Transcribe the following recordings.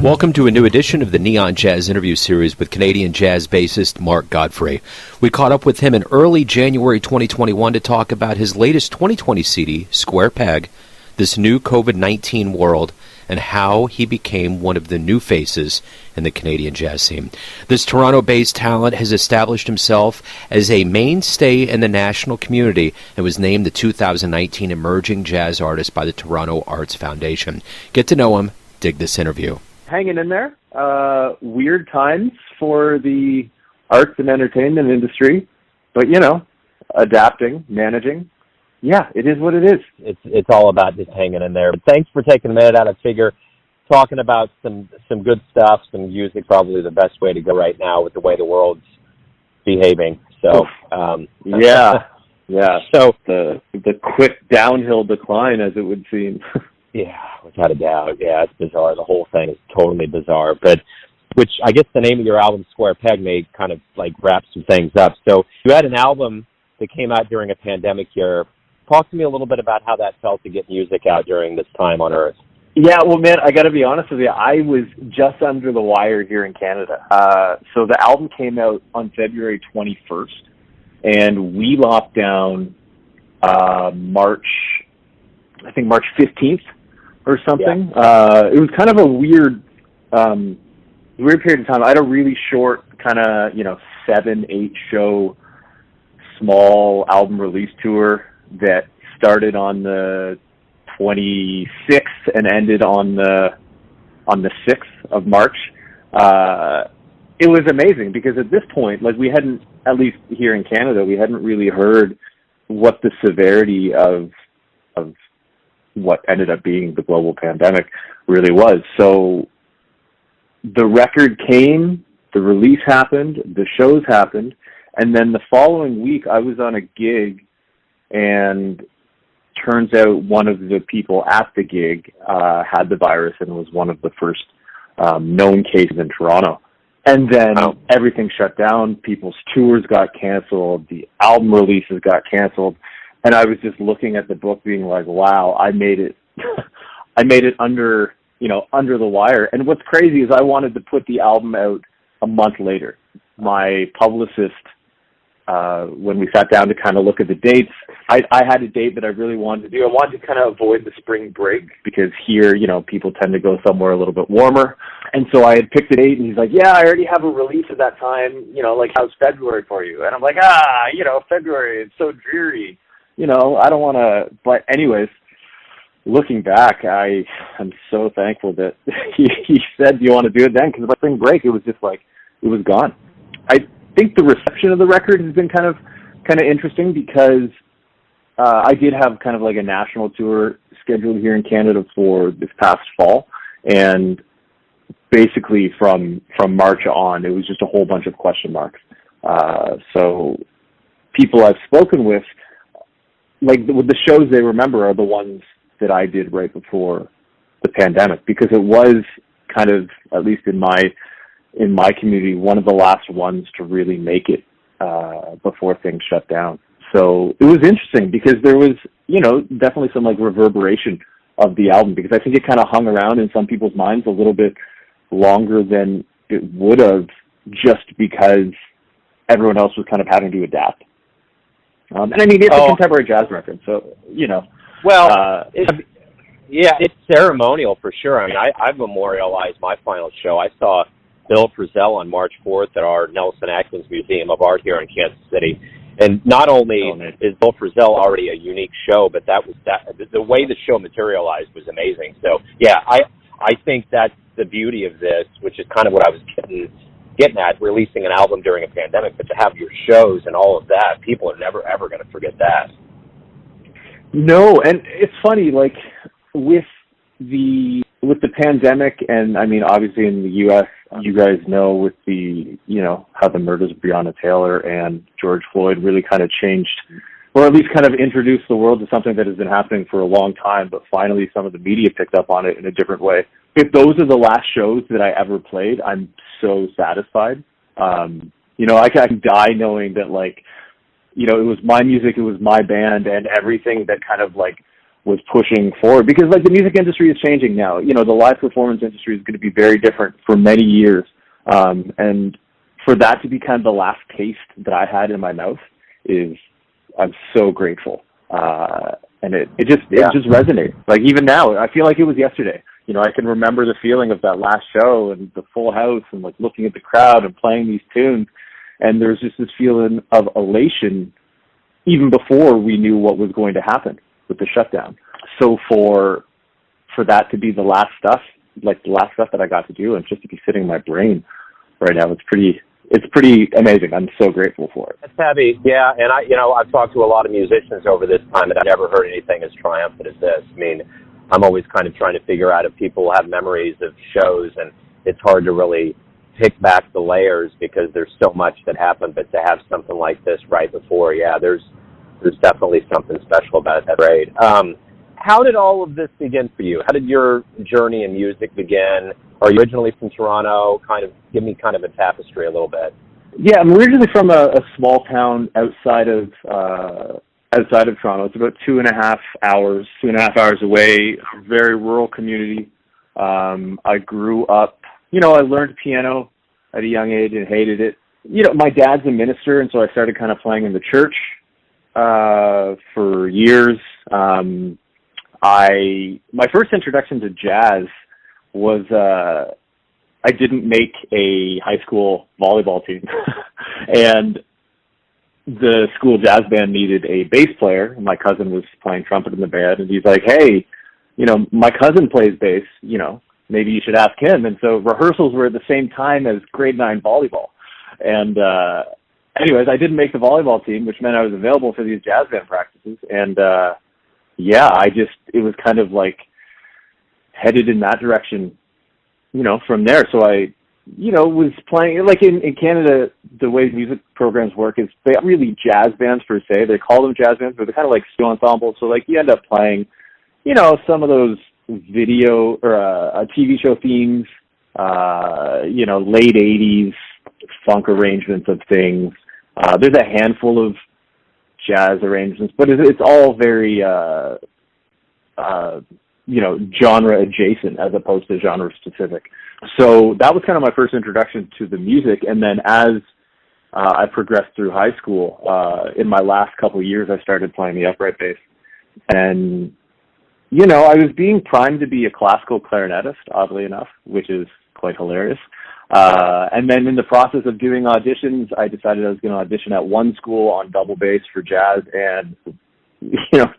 Welcome to a new edition of the Neon Jazz interview series with Canadian jazz bassist Mark Godfrey. We caught up with him in early January 2021 to talk about his latest 2020 CD, Square Peg, this new COVID-19 world, and how he became one of the new faces in the Canadian jazz scene. This Toronto-based talent has established himself as a mainstay in the national community and was named the 2019 Emerging Jazz Artist by the Toronto Arts Foundation. Get to know him. Dig this interview. Hanging in there. Weird times for the arts and entertainment industry, but adapting, managing. Yeah, it is what it is. It's all about just hanging in there. But thanks for taking a minute out of figure, talking about some good stuff, some music, probably the best way to go right now with the way the world's behaving. So yeah. So the quick downhill decline, as it would seem. Yeah, without a doubt. Yeah, it's bizarre. The whole thing is totally bizarre. But which I guess the name of your album, Square Peg, may kind of like wrap some things up. So you had an album that came out during a pandemic year. Talk to me a little bit about how that felt to get music out during this time on Earth. Yeah, well, man, I got to be honest with you. I was just under the wire here in Canada. So the album came out on February 21st, and we locked down March 15th or something. Yeah. It was kind of a weird period of time. I had a really short kind of, 7-8 show small album release tour that started on the 26th and ended on the 6th of March. It was amazing because at this point, like, we hadn't, at least here in Canada, we hadn't really heard what the severity of what ended up being the global pandemic really was. So the record came, the release happened, the shows happened, and then the following week I was on a gig, and turns out one of the people at the gig had the virus and was one of the first known cases in Toronto. And then everything shut down, people's tours got canceled, the album releases got canceled. And I was just looking at the book being like, wow, I made it under the wire. And what's crazy is I wanted to put the album out a month later. My publicist, when we sat down to kind of look at the dates, I had a date that I really wanted to do. I wanted to kind of avoid the spring break because here, people tend to go somewhere a little bit warmer. And so I had picked a date, and he's like, yeah, I already have a release at that time. Like, how's February for you? And I'm like, February, it's so dreary. I don't want to, but anyways, looking back, I'm so thankful that he said, do you want to do it then? Because by spring break, it was just like, it was gone. I think the reception of the record has been kind of interesting because I did have kind of like a national tour scheduled here in Canada for this past fall. And basically from March on, it was just a whole bunch of question marks. So people I've spoken with, like the shows they remember are the ones that I did right before the pandemic, because it was kind of, at least in my community, one of the last ones to really make it before things shut down. So it was interesting because there was, definitely some like reverberation of the album, because I think it kind of hung around in some people's minds a little bit longer than it would have, just because everyone else was kind of having to adapt. And I mean, it's a contemporary jazz record, so, Well, it's ceremonial for sure. I mean, I memorialized my final show. I saw Bill Frisell on March 4th at our Nelson Atkins Museum of Art here in Kansas City. And not only is Bill Frisell already a unique show, but the way the show materialized was amazing. So, yeah, I think that's the beauty of this, which is kind of what I was getting at, releasing an album during a pandemic, but to have your shows and all of that, people are never, ever going to forget that. No, and it's funny, like, with the pandemic, and I mean, obviously in the U.S., you guys know with the, how the murders of Breonna Taylor and George Floyd really kind of changed, or at least kind of introduced the world to something that has been happening for a long time, but finally some of the media picked up on it in a different way. If those are the last shows that I ever played, I'm so satisfied. I can die knowing that, like, it was my music, it was my band, and everything that kind of like was pushing forward, because like the music industry is changing now. You know, the live performance industry is going to be very different for many years. And for that to be kind of the last taste that I had in my mouth I'm so grateful. And it just resonates. Like even now, I feel like it was yesterday. You know, I can remember the feeling of that last show and the full house and like looking at the crowd and playing these tunes. And there's just this feeling of elation even before we knew what was going to happen with the shutdown. So for that to be the last stuff, like the last stuff that I got to do, and just to be sitting in my brain right now, it's pretty amazing. I'm so grateful for it. That's heavy. Yeah, and I've talked to a lot of musicians over this time, and I've never heard anything as triumphant as this. I mean, I'm always kind of trying to figure out if people have memories of shows, and it's hard to really pick back the layers because there's so much that happened. But to have something like this right before, there's definitely something special about that. Great. How did all of this begin for you? How did your journey in music begin? Are you originally from Toronto? Give me kind of a tapestry a little bit. Yeah, I'm originally from a small town outside of Toronto. It's about 2.5 hours away, a very rural community. I grew up, I learned piano at a young age and hated it. My dad's a minister, and so I started kind of playing in the church for years. My first introduction to jazz was I didn't make a high school volleyball team, and the school jazz band needed a bass player. My cousin was playing trumpet in the band, and he's like, "Hey, my cousin plays bass. Maybe you should ask him." And so rehearsals were at the same time as grade 9 volleyball. And anyways, I didn't make the volleyball team, which meant I was available for these jazz band practices. And it was kind of like headed in that direction, from there. So I, was playing, like in Canada, the way music programs work is they aren't really jazz bands per se. They call them jazz bands, but they're kind of like studio ensembles. So like you end up playing, some of those video or TV show themes, late 80s funk arrangements of things. There's a handful of jazz arrangements, but it's all very, genre adjacent as opposed to genre specific. So that was kind of my first introduction to the music. And then as I progressed through high school, in my last couple of years, I started playing the upright bass. And, I was being primed to be a classical clarinetist, oddly enough, which is quite hilarious. And then in the process of doing auditions, I decided I was going to audition at one school on double bass for jazz, and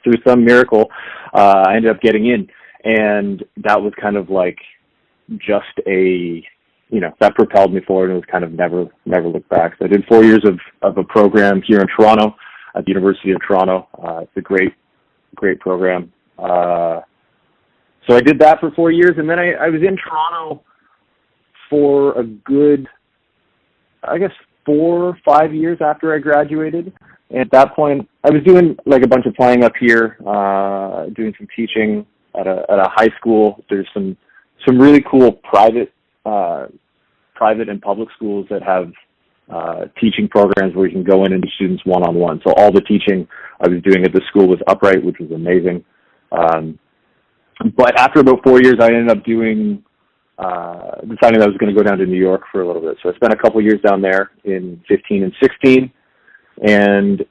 through some miracle, I ended up getting in, and that was kind of like just that propelled me forward, and it was kind of never looked back. So I did 4 years of a program here in Toronto at the University of Toronto. It's a great program. So I did that for 4 years, and then I was in Toronto for a good, 4 or 5 years after I graduated. And at that point, I was doing like a bunch of playing up here, doing some teaching at a high school. There's some really cool private and public schools that have teaching programs where you can go in and teach students one-on-one. So all the teaching I was doing at the school was upright, which was amazing. But after about 4 years, I ended up deciding that I was going to go down to New York for a little bit. So I spent a couple of years down there in 15 and 16. And,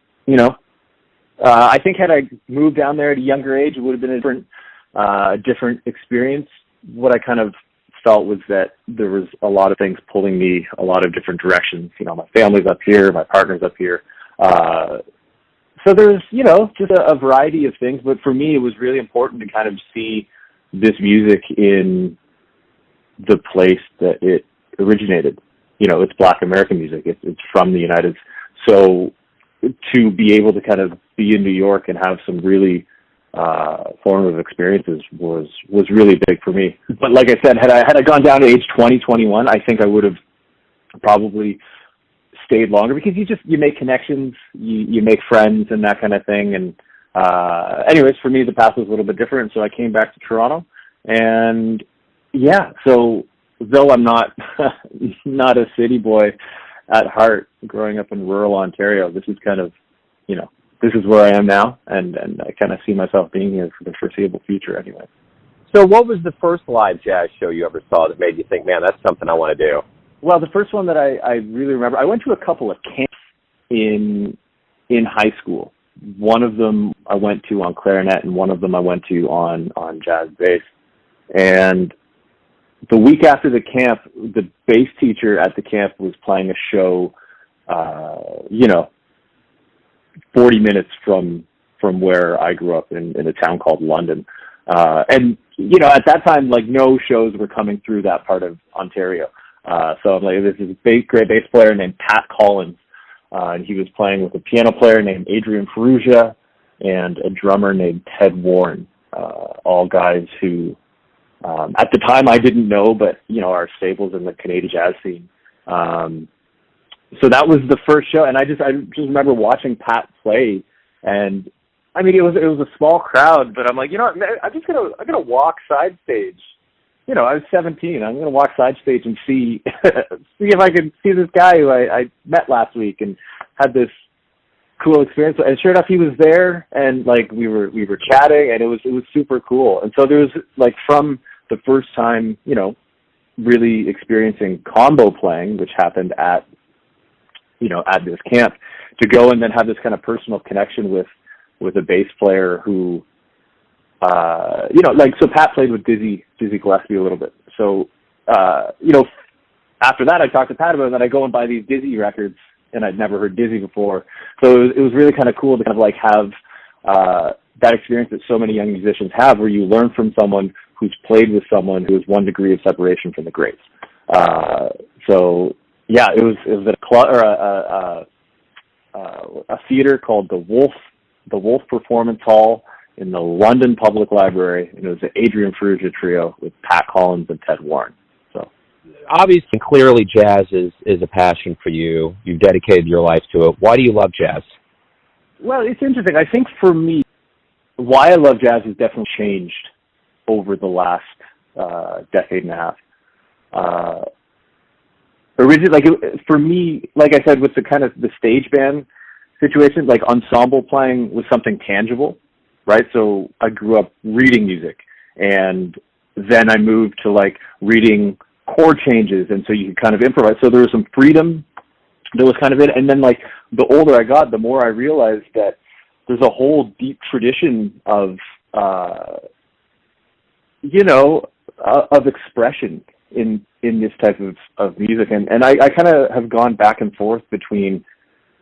I think had I moved down there at a younger age, it would have been a different experience. What I kind of felt was that there was a lot of things pulling me a lot of different directions. My family's up here, my partner's up here. So there's, just a variety of things. But for me, it was really important to kind of see this music in the place that it originated. It's Black American music. It's from the United States. So to be able to kind of be in New York and have some really formative experiences was really big for me. But like I said, had I gone down to age 20, 21, I think I would have probably stayed longer, because you make connections, you make friends and that kind of thing. And anyways, for me, the path was a little bit different. So I came back to Toronto, and so though I'm not a city boy at heart, growing up in rural Ontario, this is kind of, this is where I am now, and I kind of see myself being here for the foreseeable future anyway. So what was the first live jazz show you ever saw that made you think, man, that's something I want to do? Well, the first one that I really remember, I went to a couple of camps in high school. One of them I went to on clarinet, and one of them I went to on jazz bass. And the week after the camp, the bass teacher at the camp was playing a show, 40 minutes from where I grew up in a town called London. And, at that time, like, no shows were coming through that part of Ontario. So I'm like, this is a great bass player named Pat Collins. And he was playing with a piano player named Adrian Ferrugia and a drummer named Ted Warren, all guys who, at the time I didn't know, but, are staples in the Canadian jazz scene. So that was the first show, and I just remember watching Pat play, and I mean it was a small crowd, but I'm like, I'm gonna walk side stage. I was 17. I'm gonna walk side stage and see if I can see this guy who I met last week and had this cool experience. And sure enough, he was there, and like we were chatting, and it was super cool. And so there was like from the first time, really experiencing combo playing, which happened at this camp, to go and then have this kind of personal connection with a bass player who, so Pat played with Dizzy Gillespie a little bit. So, after that I talked to Pat about it, and then I go and buy these Dizzy records, and I'd never heard Dizzy before. So it was really kind of cool to kind of like have, that experience that so many young musicians have, where you learn from someone who's played with someone who is 1 degree of separation from the greats. So yeah, it was a theater called the Wolf Performance Hall in the London Public Library, and it was the Adrian Ferrugia trio with Pat Collins and Ted Warren. So obviously, and clearly, jazz is a passion for you. You've dedicated your life to it. Why do you love jazz? Well, it's interesting. I think for me, why I love jazz has definitely changed over the last decade and a half. Originally, for me, like I said, with the kind of the stage band situation, like ensemble playing was something tangible, right? So I grew up reading music, and then I moved to like reading chord changes, and so you could kind of improvise. So there was some freedom that was kind of it. And then like the older I got, the more I realized that there's a whole deep tradition of expression in this type of music, and I kind of have gone back and forth between,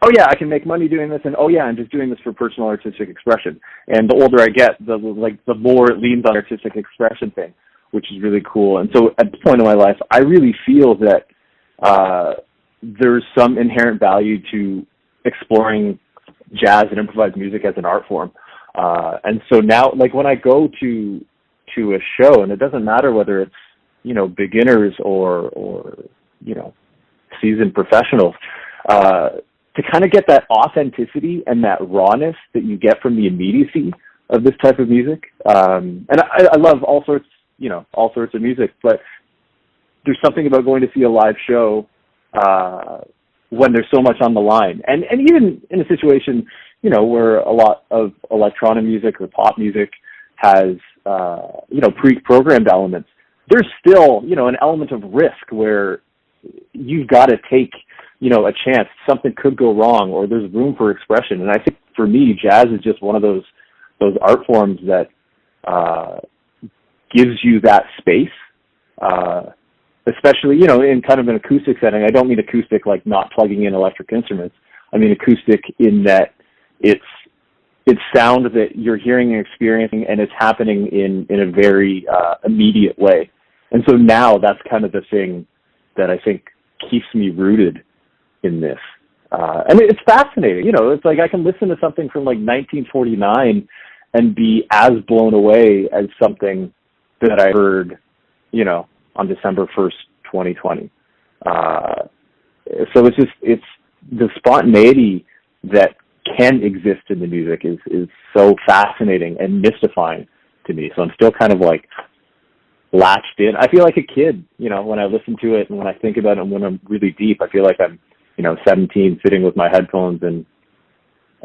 oh yeah, I can make money doing this, and oh yeah, I'm just doing this for personal artistic expression. And the older I get, the more it leans on artistic expression thing, which is really cool. And so at this point in my life, I really feel that there's some inherent value to exploring jazz and improvised music as an art form. And so now, like when I go to a show, and it doesn't matter whether it's beginners or seasoned professionals, to kind of get that authenticity and that rawness that you get from the immediacy of this type of music. And I love all sorts of music, but there's something about going to see a live show when there's so much on the line. And even in a situation, where a lot of electronic music or pop music has, pre-programmed elements, there's still, an element of risk where you've got to take, a chance. Something could go wrong, or there's room for expression. And I think for me, jazz is just one of those art forms that gives you that space, especially, in kind of an acoustic setting. I don't mean acoustic like not plugging in electric instruments. I mean acoustic in that it's sound that you're hearing and experiencing, and it's happening in a very immediate way. And so now that's kind of the thing that I think keeps me rooted in this. And it's fascinating. It's like I can listen to something from like 1949 and be as blown away as something that I heard, on December 1st, 2020. So it's the spontaneity that can exist in the music is so fascinating and mystifying to me. So I'm still kind of like latched in. I feel like a kid, when I listen to it, and when I think about it, and when I'm really deep, I feel like I'm, 17 sitting with my headphones and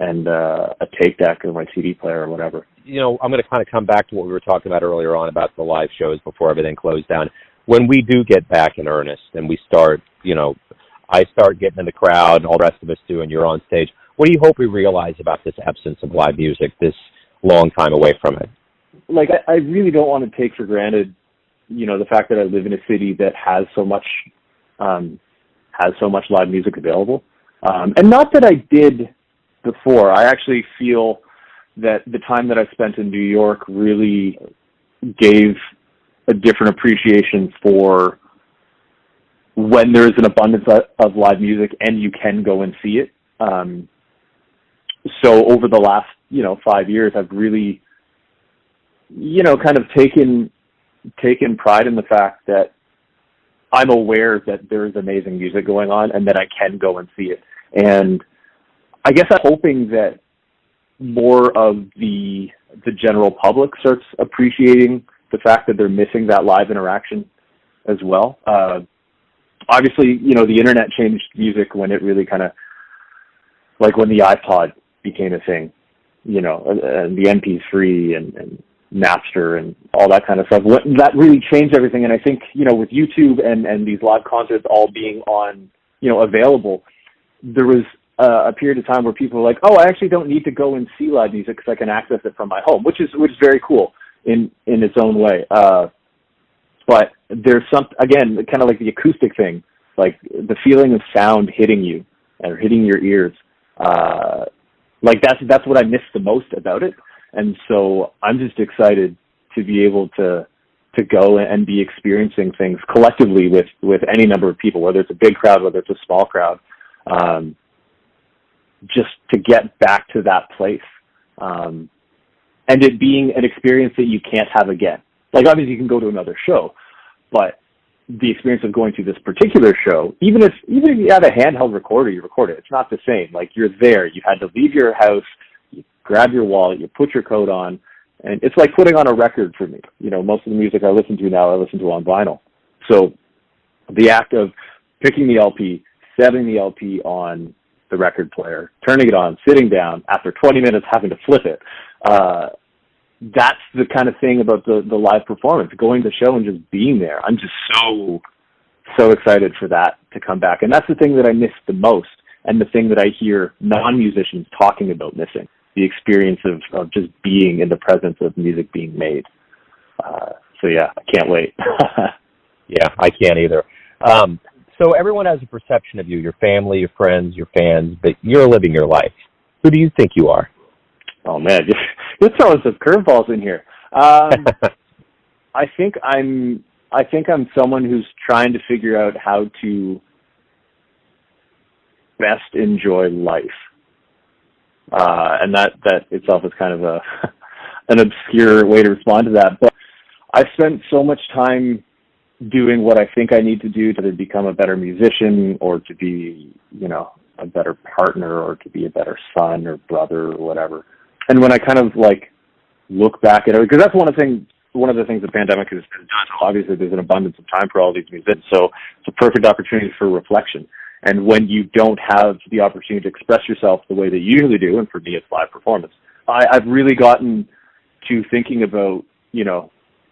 and a tape deck or my CD player or whatever. You know, I'm going to kind of come back to what we were talking about earlier on about the live shows before everything closed down. When we do get back in earnest and we start, you know, I start getting in the crowd and all the rest of us do, and you're on stage, what do you hope we realize about this absence of live music, this long time away from it? Like, I really don't want to take for granted, you know, the fact that I live in a city that has so much live music available. And not that I did before. I actually feel that the time that I spent in New York really gave a different appreciation for when there's an abundance of live music and you can go and see it. So over the last, 5 years, I've really, kind of taken pride in the fact that I'm aware that there is amazing music going on and that I can go and see it. And I guess I'm hoping that more of the general public starts appreciating the fact that they're missing that live interaction as well. Obviously, the internet changed music when it really kind of, like when the iPod became a thing, and the MP3 and Napster and all that kind of stuff. That really changed everything. And I think, with YouTube and these live concerts all being on, available, there was a period of time where people were like, oh, I actually don't need to go and see live music because I can access it from my home, which is very cool in its own way. But there's again, kind of like the acoustic thing, like the feeling of sound hitting you or hitting your ears. Like that's what I miss the most about it. And so I'm just excited to be able to go and be experiencing things collectively with any number of people, whether it's a big crowd, whether it's a small crowd, just to get back to that place. And it being an experience that you can't have again. Like, obviously you can go to another show, but the experience of going to this particular show, even if you have a handheld recorder, you record it. It's not the same. Like, you're there. You had to leave your house, you grab your wallet, you put your coat on, and it's like putting on a record for me. Most of the music I listen to now, I listen to on vinyl. So the act of picking the LP, setting the LP on the record player, turning it on, sitting down, after 20 minutes having to flip it, that's the kind of thing about the live performance, going to the show and just being there. I'm just so excited for that to come back. And that's the thing that I miss the most, and the thing that I hear non-musicians talking about missing, the experience of just being in the presence of music being made. So yeah, I can't wait. Yeah, I can't either. So everyone has a perception of you, your family, your friends, your fans, but you're living your life. Who do you think you are? Oh man, you're throwing some curveballs in here. I think I'm someone who's trying to figure out how to best enjoy life, and that itself is kind of an obscure way to respond to that. But I've spent so much time doing what I think I need to do to become a better musician, or to be, a better partner, or to be a better son or brother or whatever. And when I kind of look back at it, because that's one of the things the pandemic has done. Obviously, there's an abundance of time for all these musicians, so it's a perfect opportunity for reflection. And when you don't have the opportunity to express yourself the way that you usually do, and for me, it's live performance, I've really gotten to thinking about,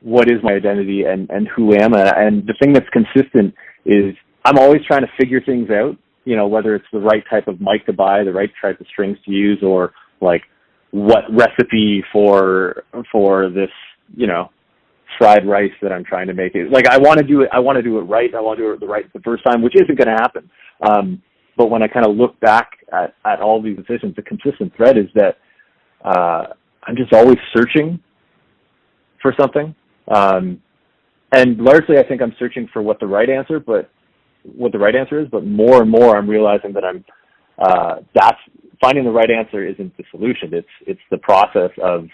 what is my identity and who am I? And the thing that's consistent is I'm always trying to figure things out, whether it's the right type of mic to buy, the right type of strings to use, or what recipe for this, fried rice that I'm trying to make. I want to do it right. I want to do it the first time, which isn't going to happen. But when I kind of look back at all these decisions, the consistent thread is that I'm just always searching for something. And largely I think I'm searching for what the right answer is, but more and more I'm realizing that that's finding the right answer isn't the solution. It's the process of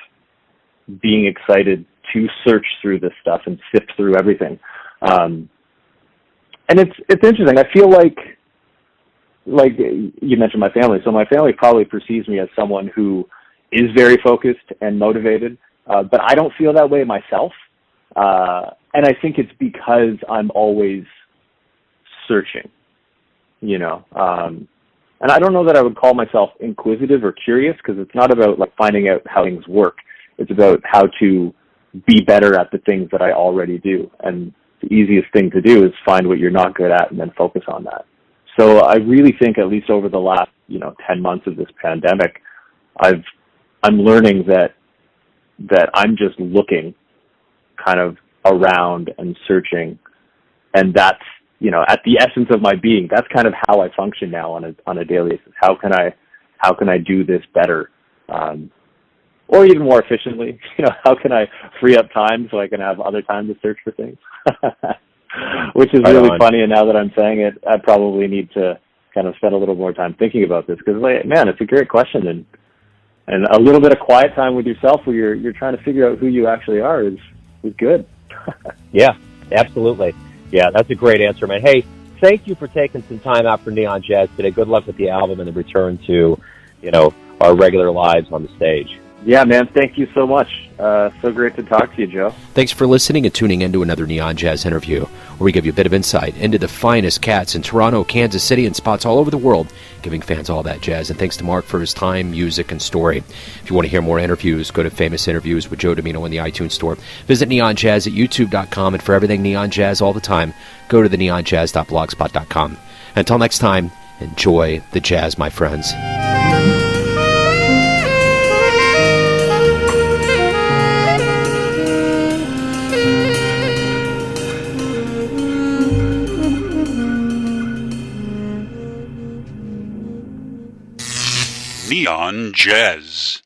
being excited to search through this stuff and sift through everything. And it's interesting. I feel like you mentioned my family. So my family probably perceives me as someone who is very focused and motivated, but I don't feel that way myself. And I think it's because I'm always searching, and I don't know that I would call myself inquisitive or curious, because it's not about like finding out how things work. It's about how to be better at the things that I already do. And the easiest thing to do is find what you're not good at and then focus on that. So I really think, at least over the last, 10 months of this pandemic, I'm learning that I'm just looking kind of around and searching, and that's, at the essence of my being, that's kind of how I function now on a daily basis. How can I do this better, or even more efficiently? How can I free up time so I can have other time to search for things? Which is really funny, and now that I'm saying it, I probably need to kind of spend a little more time thinking about this, because, man, it's a great question, and a little bit of quiet time with yourself where you're trying to figure out who you actually are is good. Yeah, absolutely. Yeah, that's a great answer, man. Hey, thank you for taking some time out for Neon Jazz today. Good luck with the album and the return to, our regular lives on the stage. Yeah, man, thank you so much. So great to talk to you, Joe. Thanks for listening and tuning in to another Neon Jazz interview, where we give you a bit of insight into the finest cats in Toronto, Kansas City, and spots all over the world, giving fans all that jazz. And thanks to Mark for his time, music, and story. If you want to hear more interviews, go to Famous Interviews with Joe Domino in the iTunes Store. Visit Neon Jazz at youtube.com, and for everything Neon Jazz all the time, go to the neonjazz.blogspot.com. Until next time, enjoy the jazz, my friends. Neon Jazz.